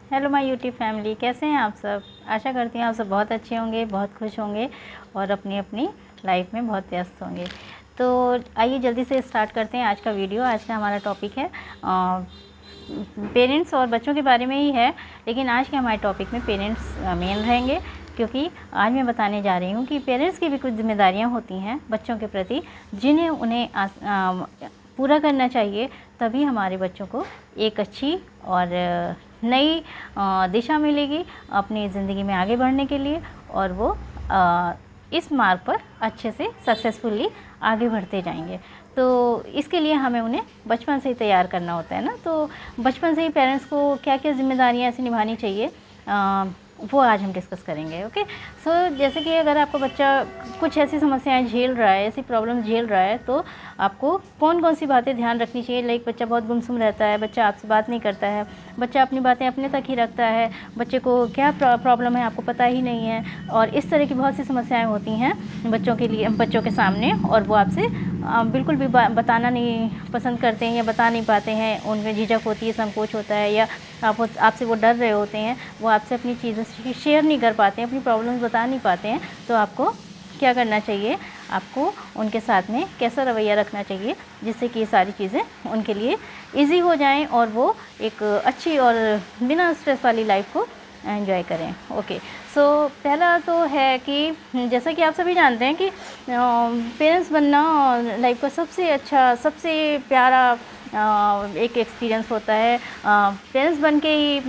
Hello my YouTube family, कैसे हैं आप सब। आशा करती हूँ आप सब बहुत अच्छे होंगे, बहुत खुश होंगे और अपनी अपनी लाइफ में बहुत व्यस्त होंगे। तो आइए जल्दी से स्टार्ट करते हैं आज का वीडियो। आज का हमारा टॉपिक है पेरेंट्स और बच्चों के बारे में ही है, लेकिन आज के हमारे टॉपिक में पेरेंट्स मेन रहेंगे, क्योंकि आज मैं बताने जा रही हूँ कि पेरेंट्स की भी कुछ जिम्मेदारियाँ होती हैं बच्चों के प्रति, जिन्हें उन्हें पूरा करना चाहिए। तभी हमारे बच्चों को एक अच्छी और नई दिशा मिलेगी अपनी ज़िंदगी में आगे बढ़ने के लिए, और वो इस मार्ग पर अच्छे से सक्सेसफुली आगे बढ़ते जाएंगे। तो इसके लिए हमें उन्हें बचपन से ही तैयार करना होता है ना। तो बचपन से ही पेरेंट्स को क्या क्या जिम्मेदारियां ऐसी निभानी चाहिए, वो आज हम डिस्कस करेंगे। ओके। सो जैसे कि अगर आपका बच्चा कुछ ऐसी समस्याएं झेल रहा है, ऐसी प्रॉब्लम्स झेल रहा है, तो आपको कौन कौन सी बातें ध्यान रखनी चाहिए। लाइक बच्चा बहुत गुमसुम रहता है, बच्चा आपसे बात नहीं करता है, बच्चा अपनी बातें अपने तक ही रखता है, बच्चे को क्या प्रॉब्लम है आपको पता ही नहीं है, और इस तरह की बहुत सी समस्याएं होती हैं बच्चों के लिए, बच्चों के सामने, और वो आपसे बिल्कुल भी बताना नहीं पसंद करते हैं या बता नहीं पाते हैं। उनमें झिझक होती है, संकोच होता है, या आपसे वो डर रहे होते हैं, वो आपसे अपनी चीज़ें शेयर नहीं कर पाते हैं, अपनी प्रॉब्लम्स बता नहीं पाते हैं। तो आपको क्या करना चाहिए, आपको उनके साथ में कैसा रवैया रखना चाहिए जिससे कि ये सारी चीज़ें उनके लिए इजी हो जाएं और वो एक अच्छी और बिना स्ट्रेस वाली लाइफ को एंजॉय करें। ओके। सो पहला तो है कि जैसा कि आप सभी जानते हैं कि पेरेंट्स बनना लाइफ का सबसे अच्छा, सबसे प्यारा एक एक्सपीरियंस होता है। पेरेंट्स बन के ही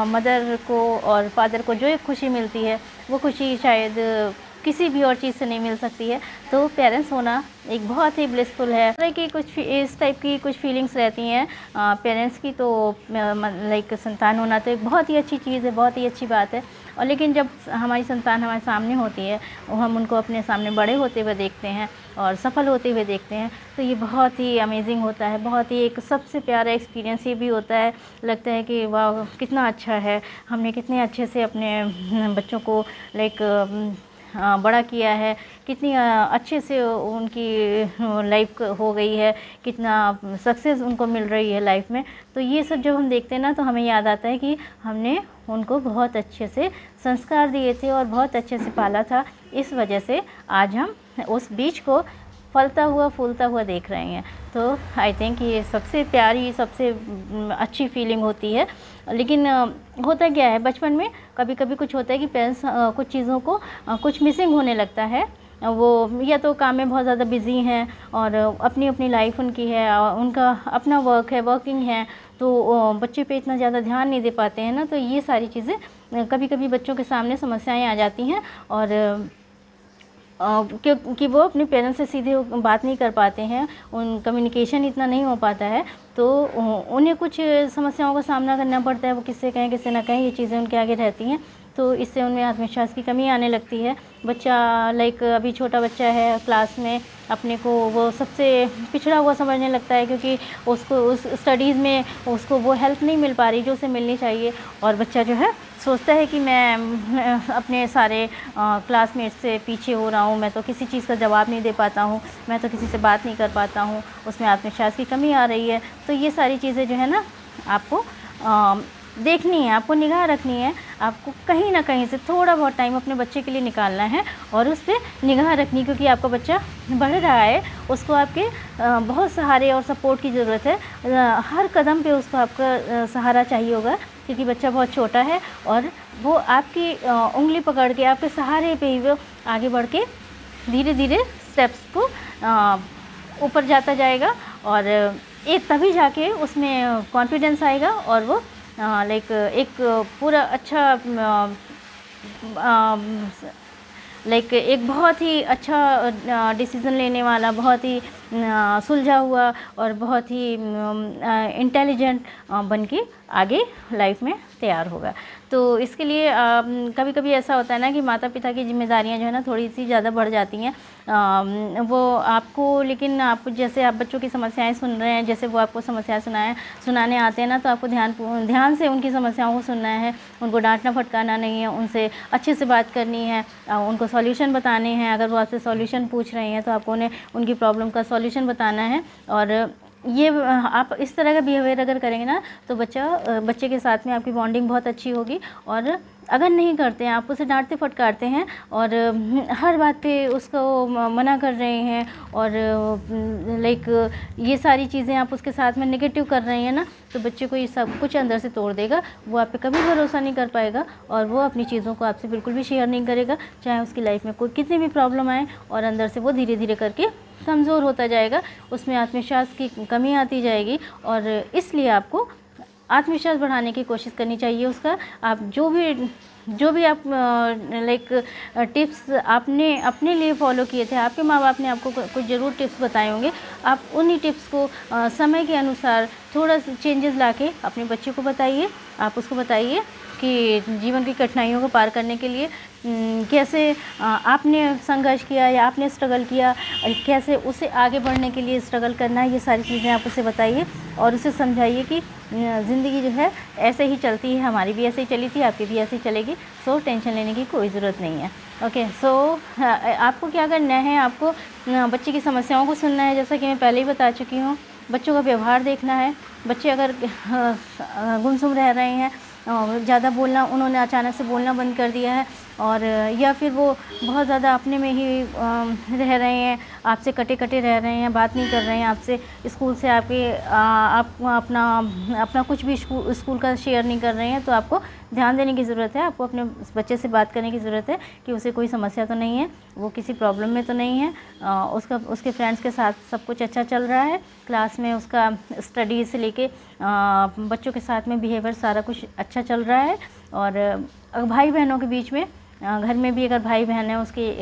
मदर को और फादर को जो एक खुशी मिलती है, वो खुशी शायद किसी भी और चीज़ से नहीं मिल सकती है। तो पेरेंट्स होना एक बहुत ही ब्लिसफुल है। तरह की कुछ इस टाइप की कुछ फीलिंग्स रहती हैं पेरेंट्स की। तो लाइक संतान होना तो एक बहुत ही अच्छी चीज़ है, बहुत ही अच्छी बात है। और लेकिन जब हमारी संतान हमारे सामने होती है और हम उनको अपने सामने बड़े होते हुए देखते हैं और सफल होते हुए देखते हैं, तो ये बहुत ही अमेजिंग होता है। बहुत ही एक सबसे प्यारा एक्सपीरियंस ये भी होता है। लगता है कि वाह कितना अच्छा है, हमने कितने अच्छे से अपने बच्चों को लाइक बड़ा किया है, कितनी अच्छे से उनकी लाइफ हो गई है, कितना सक्सेस उनको मिल रही है लाइफ में। तो ये सब जब हम देखते हैं ना, तो हमें याद आता है कि हमने उनको बहुत अच्छे से संस्कार दिए थे और बहुत अच्छे से पाला था। इस वजह से आज हम उस बीज को फलता हुआ फूलता हुआ देख रहे हैं। तो आई थिंक ये सबसे प्यारी, सबसे अच्छी फीलिंग होती है। लेकिन होता क्या है, बचपन में कभी कभी कुछ होता है कि पेरेंट्स कुछ चीज़ों को कुछ मिसिंग होने लगता है। वो या तो काम में बहुत ज़्यादा बिज़ी हैं और अपनी अपनी लाइफ उनकी है, उनका अपना वर्क है, वर्किंग है, तो बच्चे पे इतना ज़्यादा ध्यान नहीं दे पाते हैं ना। तो ये सारी चीज़ें कभी कभी बच्चों के सामने समस्याएं आ जाती हैं, और क्योंकि वो अपने पेरेंट्स से सीधे बात नहीं कर पाते हैं, उन कम्युनिकेशन इतना नहीं हो पाता है, तो उन्हें कुछ समस्याओं का सामना करना पड़ता है। वो किससे कहें किससे ना कहें, ये चीज़ें उनके आगे रहती हैं। तो इससे उनमें आत्मविश्वास की कमी आने लगती है। बच्चा लाइक अभी छोटा बच्चा है, क्लास में अपने को वो सबसे पिछड़ा हुआ समझने लगता है, क्योंकि उसको उस स्टडीज़ में उसको वो हेल्प नहीं मिल पा रही जो उसे मिलनी चाहिए। और बच्चा जो है सोचता है कि मैं अपने सारे क्लासमेट्स से पीछे हो रहा हूँ, मैं तो किसी चीज़ का जवाब नहीं दे पाता हूँ, मैं तो किसी से बात नहीं कर पाता हूँ, उसमें आत्मविश्वास की कमी आ रही है। तो ये सारी चीज़ें जो है ना, आपको देखनी है, आपको निगाह रखनी है, आपको कहीं ना कहीं से थोड़ा बहुत टाइम अपने बच्चे के लिए निकालना है और उस पर निगाह रखनी, क्योंकि आपका बच्चा बढ़ रहा है, उसको आपके बहुत सहारे और सपोर्ट की ज़रूरत है। हर कदम पे उसको आपका सहारा चाहिए होगा, क्योंकि बच्चा बहुत छोटा है और वो आपकी उंगली पकड़ के, आपके सहारे पे ही वो आगे बढ़ के धीरे धीरे स्टेप्स को ऊपर जाता जाएगा, और एक तभी जाके उसमें कॉन्फिडेंस आएगा और वो लाइक एक पूरा अच्छा लाइक एक बहुत ही अच्छा डिसीज़न लेने वाला, बहुत ही सुलझा हुआ और बहुत ही इंटेलिजेंट बन के आगे लाइफ में तैयार होगा। तो इसके लिए कभी कभी ऐसा होता है ना कि माता पिता की जिम्मेदारियां जो है ना थोड़ी सी ज़्यादा बढ़ जाती हैं। वो आपको, लेकिन आप जैसे आप बच्चों की समस्याएं सुन रहे हैं, जैसे वो आपको समस्याएं सुनाने आते हैं ना, तो आपको ध्यान से उनकी समस्याओं को सुनना है, उनको डांटना फटकारना नहीं है, उनसे अच्छे से बात करनी है, उनको सॉल्यूशन बताने हैं। अगर वो आपसे सॉल्यूशन पूछ रहे हैं तो आपको उन्हें उनकी प्रॉब्लम का सॉल्यूशन बताना है। और ये आप इस तरह का बिहेवियर अगर करेंगे ना तो बच्चे के साथ में आपकी बॉन्डिंग बहुत अच्छी होगी। और अगर नहीं करते हैं, आप उसे डांटते फटकारते हैं और हर बात पे उसको मना कर रहे हैं और लाइक ये सारी चीज़ें आप उसके साथ में नेगेटिव कर रहे हैं ना, तो बच्चे को ये सब कुछ अंदर से तोड़ देगा। वो आप पे कभी भरोसा नहीं कर पाएगा और वो अपनी चीज़ों को आपसे बिल्कुल भी शेयर नहीं करेगा, चाहे उसकी लाइफ में कोई कितनी भी प्रॉब्लम आए। और अंदर से वो धीरे धीरे करके कमज़ोर होता जाएगा, उसमें आत्मविश्वास की कमी आती जाएगी। और इसलिए आपको आत्मविश्वास बढ़ाने की कोशिश करनी चाहिए उसका। आप जो भी आप लाइक टिप्स आपने अपने लिए फॉलो किए थे, आपके माँ बाप ने आपको कुछ ज़रूर टिप्स बताए होंगे, आप उन्हीं टिप्स को समय के अनुसार थोड़ा सा चेंजेस लाके अपने बच्चे को बताइए। आप उसको बताइए कि जीवन की कठिनाइयों को पार करने के लिए कैसे आपने संघर्ष किया या आपने स्ट्रगल किया, कैसे उसे आगे बढ़ने के लिए स्ट्रगल करना है, ये सारी चीज़ें आप उसे बताइए और उसे समझाइए कि ज़िंदगी जो है ऐसे ही चलती है, हमारी भी ऐसे ही चली थी, आपकी भी ऐसे ही चलेगी। सो टेंशन लेने की कोई ज़रूरत नहीं है। ओके, सो आपको क्या करना है, आपको बच्चे की समस्याओं को सुनना है, जैसा कि मैं पहले ही बता चुकी हूँ। बच्चों का व्यवहार देखना है। बच्चे अगर गुमसुम रह रहे हैं, ज़्यादा बोलना, उन्होंने अचानक से बोलना बंद कर दिया है, और या फिर वो बहुत ज़्यादा अपने में ही रह रहे हैं, आपसे कटे कटे रह रहे हैं, बात नहीं कर रहे हैं आपसे, स्कूल से आप अपना कुछ भी स्कूल का शेयर नहीं कर रहे हैं, तो आपको ध्यान देने की ज़रूरत है। आपको अपने बच्चे से बात करने की ज़रूरत है कि उसे कोई समस्या तो नहीं है, वो किसी प्रॉब्लम में तो नहीं है, उसके फ्रेंड्स के साथ सब कुछ अच्छा चल रहा है, क्लास में उसका स्टडी से लेके बच्चों के साथ में बिहेवियर सारा कुछ अच्छा चल रहा है। और भाई बहनों के बीच में, घर में भी अगर भाई बहन है उसके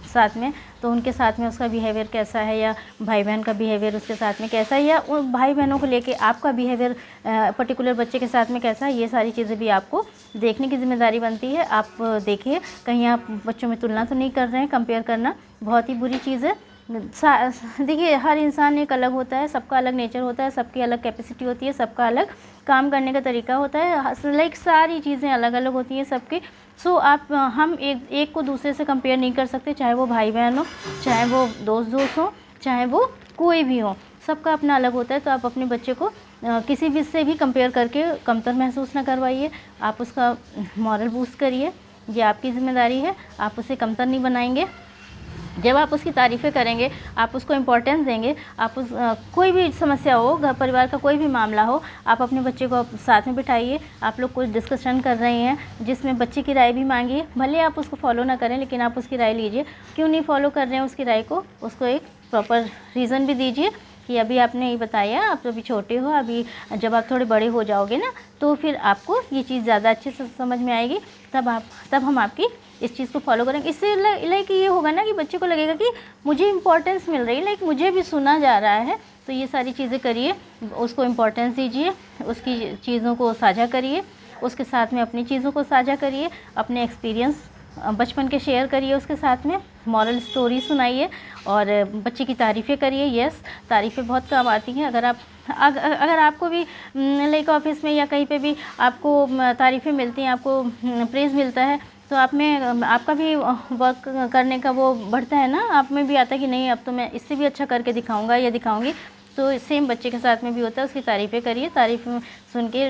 साथ में, तो उनके साथ में उसका बिहेवियर कैसा है, या भाई बहन का बिहेवियर उसके साथ में कैसा है, या उन भाई बहनों को लेके आपका बिहेवियर पर्टिकुलर बच्चे के साथ में कैसा है, ये सारी चीज़ें भी आपको देखने की जिम्मेदारी बनती है। आप देखिए कहीं आप बच्चों में तुलना तो नहीं कर रहे हैं। कंपेयर करना बहुत ही बुरी चीज़ है। देखिए, हर इंसान एक अलग होता है, सबका अलग नेचर होता है, सबकी अलग कैपेसिटी होती है, सबका अलग काम करने का तरीका होता है, लाइक सारी चीज़ें अलग अलग होती हैं सबकी। सो हम एक को दूसरे से कंपेयर नहीं कर सकते, चाहे वो भाई बहन हो, चाहे वो दोस्त हो, चाहे वो कोई भी हो, सबका अपना अलग होता है। तो आप अपने बच्चे को किसी भी से भी कंपेयर करके कमतर महसूस ना करवाइए। आप उसका मॉरल बूस्ट करिए, ये आपकी ज़िम्मेदारी है। आप उसे कमतर नहीं बनाएंगे। जब आप उसकी तारीफ़ें करेंगे, आप उसको इम्पोर्टेंस देंगे, आप कोई भी समस्या हो, घर परिवार का कोई भी मामला हो, आप अपने बच्चे को साथ में बिठाइए, आप लोग कुछ डिस्कशन कर रहे हैं जिसमें बच्चे की राय भी मांगिए। भले आप उसको फॉलो ना करें, लेकिन आप उसकी राय लीजिए। क्यों नहीं फॉलो कर रहे हैं उसकी राय को, उसको एक प्रॉपर रीज़न भी दीजिए कि अभी आपने ये बताया, आप तो अभी छोटे हो, अभी जब आप थोड़े बड़े हो जाओगे ना, तो फिर आपको ये चीज़ ज़्यादा अच्छे से समझ में आएगी, तब हम आपकी इस चीज़ को फॉलो करेंगे। इससे लाइक ये होगा ना कि बच्चे को लगेगा कि मुझे इम्पोर्टेंस मिल रही है, लाइक मुझे भी सुना जा रहा है। तो ये सारी चीज़ें करिए, उसको इम्पोर्टेंस दीजिए, उसकी चीज़ों को साझा करिए, उसके साथ में अपनी चीज़ों को साझा करिए, अपने एक्सपीरियंस बचपन के शेयर करिए उसके साथ में, मॉरल स्टोरी सुनाइए और बच्चे की तारीफ़ें करिए। यस, तारीफ़ें बहुत काम आती हैं। अगर आपको भी लाइक ऑफिस में या कहीं पे भी आपको तारीफ़ें मिलती हैं, आपको प्रेज़ मिलता है, तो आप में आपका भी वर्क करने का वो बढ़ता है ना, आप में भी आता है कि नहीं, अब तो मैं इससे भी अच्छा करके दिखाऊंगा या दिखाऊंगी। तो सेम बच्चे के साथ में भी होता है। उसकी तारीफ़ें करिए, तारीफ़ सुन के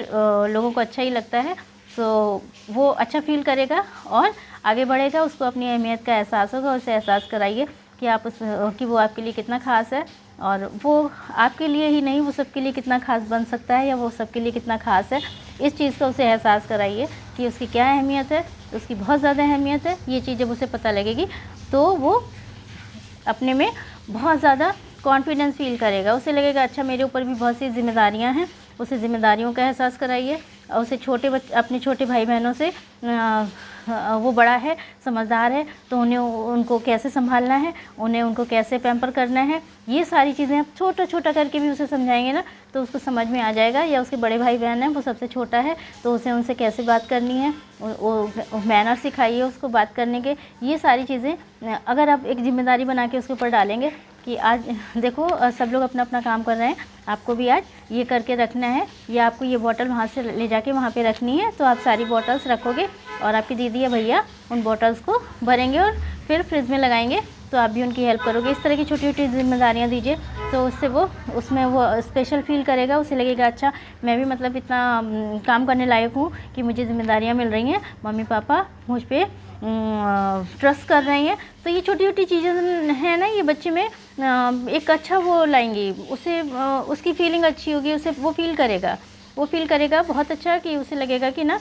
लोगों को अच्छा ही लगता है, तो वो अच्छा फील करेगा और आगे बढ़ेगा। उसको अपनी अहमियत का एहसास होगा, उसे एहसास कराइए कि वो आपके लिए कितना ख़ास है, और वो आपके लिए ही नहीं, वो सबके लिए कितना ख़ास बन सकता है, या वो सबके लिए कितना ख़ास है। इस चीज़ का उसे एहसास कराइए कि उसकी क्या अहमियत है, उसकी बहुत ज़्यादा अहमियत है। ये चीज़ जब उसे पता लगेगी तो वो अपने में बहुत ज़्यादा कॉन्फिडेंस फील करेगा। उसे लगेगा अच्छा, मेरे ऊपर भी बहुत सी जिम्मेदारियाँ हैं। उसे जिम्मेदारियों का एहसास कराइए और उसे अपने छोटे भाई बहनों से वो बड़ा है, समझदार है, तो उनको कैसे संभालना है, उनको कैसे पैम्पर करना है, ये सारी चीज़ें आप छोटा छोटा करके भी उसे समझाएंगे ना, तो उसको समझ में आ जाएगा। या उसके बड़े भाई बहन हैं, वो सबसे छोटा है, तो उनसे कैसे बात करनी है, वो मैनर सिखाइए उसको बात करने के। ये सारी चीज़ें अगर आप एक जिम्मेदारी बना के उसके ऊपर डालेंगे कि आज देखो सब लोग अपना अपना काम कर रहे हैं, आपको भी आज ये करके रखना है, या आपको ये बॉटल वहाँ से ले जाके वहाँ पे रखनी है, तो आप सारी बॉटल्स रखोगे और आपकी दीदी या भैया उन बॉटल्स को भरेंगे और फिर फ्रिज में लगाएंगे। तो आप भी उनकी हेल्प करोगे। इस तरह की छोटी छोटी जिम्मेदारियाँ दीजिए, तो उससे वो उसमें वो स्पेशल फील करेगा, उसे लगेगा अच्छा मैं भी मतलब इतना काम करने लायक हूँ कि मुझे जिम्मेदारियाँ मिल रही हैं, मम्मी पापा मुझ पर ट्रस्ट कर रहे हैं। तो ये छोटी छोटी चीज़ें हैं ना, ये बच्चे में एक अच्छा वो लाएंगी, उसे उसकी फीलिंग अच्छी होगी, उसे वो फील करेगा बहुत अच्छा, कि उसे लगेगा कि ना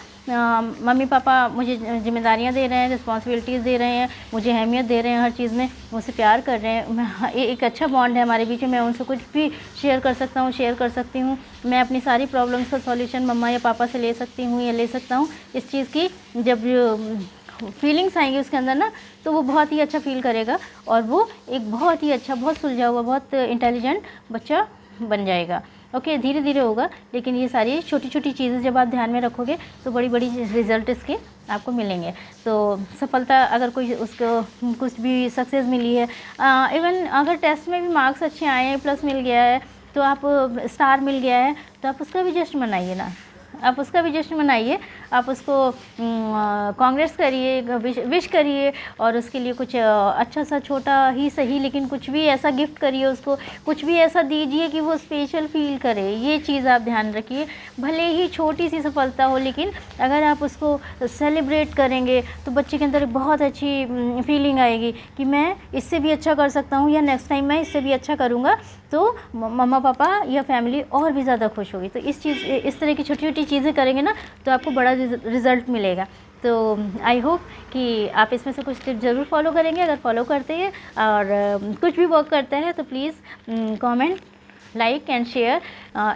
मम्मी पापा मुझे जिम्मेदारियाँ दे रहे हैं, रिस्पॉन्सिबिलिटीज़ दे रहे हैं, मुझे अहमियत दे रहे हैं हर चीज़ में, मुझसे प्यार कर रहे हैं। एक अच्छा बॉन्ड है हमारे बीच में, मैं उनसे कुछ भी शेयर कर सकता हूँ, शेयर कर सकती हूँ, मैं अपनी सारी प्रॉब्लम्स का सॉल्यूशन मम्मा या पापा से ले सकती हूँ या ले सकता हूँ। इस चीज़ की जब फीलिंग्स आएंगी उसके अंदर ना, तो वो बहुत ही अच्छा फील करेगा और वो एक बहुत ही अच्छा, बहुत सुलझा हुआ, बहुत इंटेलिजेंट बच्चा बन जाएगा। ओके, धीरे धीरे होगा, लेकिन ये सारी छोटी छोटी चीज़ें जब आप ध्यान में रखोगे तो बड़ी बड़ी रिजल्ट इसके आपको मिलेंगे। तो सफलता अगर कोई उसको कुछ भी सक्सेस मिली है, इवन अगर टेस्ट में भी मार्क्स अच्छे आए हैं, प्लस मिल गया है, तो आप स्टार मिल गया है, तो आप उसका भी जश्न मनाइए ना, आप उसका भी जश्न मनाइए, आप उसको कांग्रेस करिए, विश करिए, और उसके लिए कुछ अच्छा सा छोटा ही सही लेकिन कुछ भी ऐसा गिफ्ट करिए, उसको कुछ भी ऐसा दीजिए कि वो स्पेशल फील करे। ये चीज़ आप ध्यान रखिए, भले ही छोटी सी सफलता हो, लेकिन अगर आप उसको सेलिब्रेट करेंगे तो बच्चे के अंदर बहुत अच्छी फीलिंग आएगी कि मैं इससे भी अच्छा कर सकता हूँ, या नेक्स्ट टाइम मैं इससे भी अच्छा करूँगा, तो मम्मा पापा या फैमिली और भी ज़्यादा खुश होगी। तो इस तरह की छोटी छोटी चीज़ें करेंगे ना, तो आपको बड़ा रिज़ल्ट मिलेगा। तो आई होप कि आप इसमें से कुछ टिप ज़रूर फॉलो करेंगे। अगर फॉलो करते हैं और कुछ भी वर्क करता है तो please comment, like and share.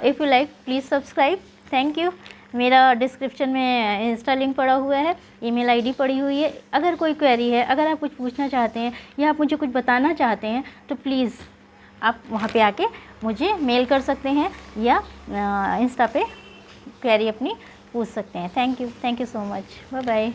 If you like please subscribe. Thank you. मेरा डिस्क्रिप्शन में इंस्टा लिंक पड़ा हुआ है, ईमेल आईडी पड़ी हुई है। अगर कोई क्वेरी है, अगर आप कुछ पूछना चाहते हैं या आप मुझे कुछ बताना चाहते हैं, तो प्लीज़ आप वहाँ पे आके मुझे मेल कर सकते हैं या इंस्टा पे क्वेरी अपनी पूछ सकते हैं। Thank you so much. Bye bye.